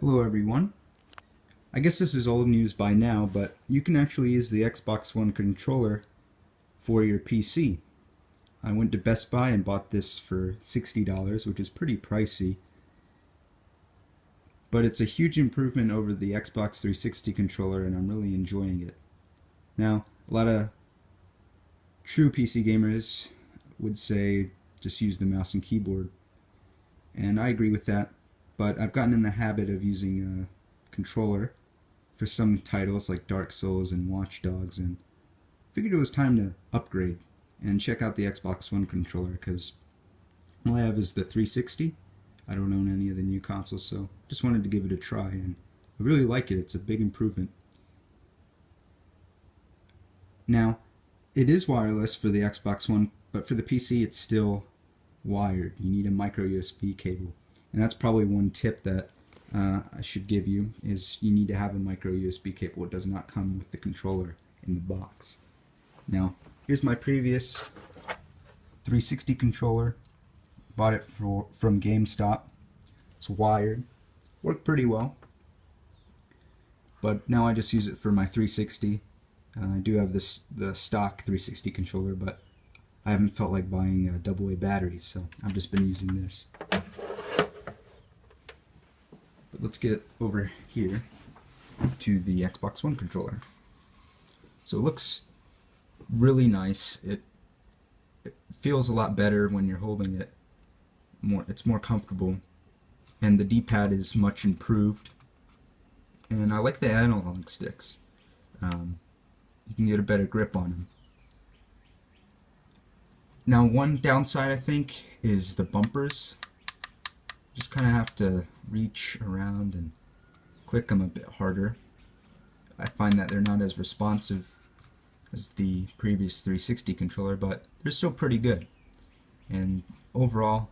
Hello everyone. I guess this is old news by now, but you can actually use the Xbox One controller for your PC. I went to Best Buy and bought this for $60, which is pretty pricey, but it's a huge improvement over the Xbox 360 controller and I'm really enjoying it. Now, a lot of true PC gamers would say just use the mouse and keyboard, and I agree with that, but I've gotten in the habit of using a controller for some titles like Dark Souls and Watch Dogs, and figured it was time to upgrade and check out the Xbox One controller because all I have is the 360. I don't own any of the new consoles, so just wanted to give it a try, and I really like it. It's a big improvement. Now, it is wireless for the Xbox One, but for the PC it's still wired. You need a micro USB cable, and that's probably one tip that I should give you, is you need to have a micro USB cable. It does not come with the controller in the box. Now, here's my previous 360 controller. Bought it from GameStop. It's wired. Worked pretty well. But now I just use it for my 360. I do have the stock 360 controller, but I haven't felt like buying AA batteries, so I've just been using this. But let's get over here to the Xbox One controller. So it looks really nice. It feels a lot better when you're holding it. It's more comfortable, and the D-pad is much improved. And I like the analog sticks. You can get a better grip on them. Now, one downside I think is the bumpers. Just kind of have to reach around and click them a bit harder. I find that they're not as responsive as the previous 360 controller, but they're still pretty good. And overall,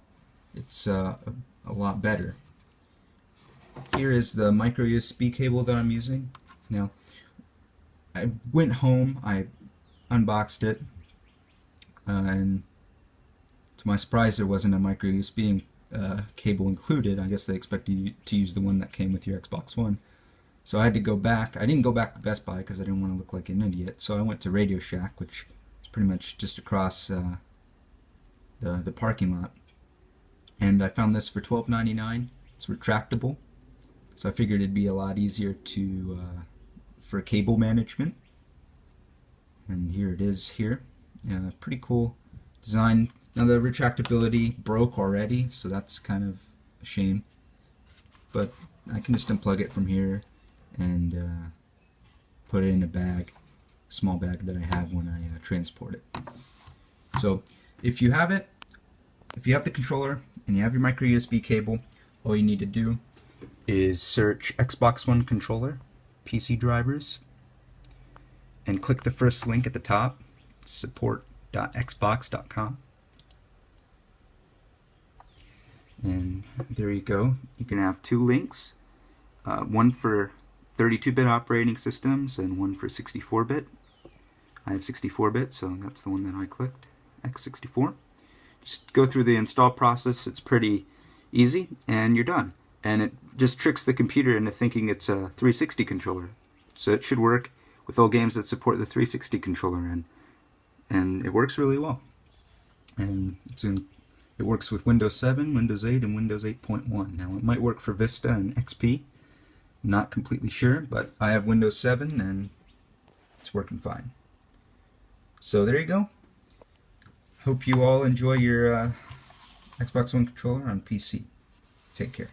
it's a lot better. Here is the micro USB cable that I'm using. Now, I went home, I unboxed it, and to my surprise there wasn't a micro USB cable included. I guess they expected you to use the one that came with your Xbox One. So I had to go back. I didn't go back to Best Buy because I didn't want to look like an idiot. So I went to Radio Shack, which is pretty much just across the parking lot. And I found this for $12.99. It's retractable. So I figured it'd be a lot easier for cable management. And here it is here. Pretty cool design. Now the retractability broke already, so that's kind of a shame. But I can just unplug it from here and put it in a bag, small bag that I have when I transport it. So if you have it, if you have the controller and you have your micro USB cable, all you need to do is search Xbox One controller, PC drivers, and click the first link at the top, support.xbox.com. And there you go. You can have two links, one for 32-bit operating systems and one for 64-bit. I have 64-bit, so that's the one that I clicked, X64. Just go through the install process. It's pretty easy, and you're done. And it just tricks the computer into thinking it's a 360 controller. So it should work with all games that support the 360 controller, and it works really well. And it works with Windows 7, Windows 8, and Windows 8.1. Now it might work for Vista and XP. Not completely sure, but I have Windows 7 and it's working fine. So there you go. Hope you all enjoy your Xbox One controller on PC. Take care.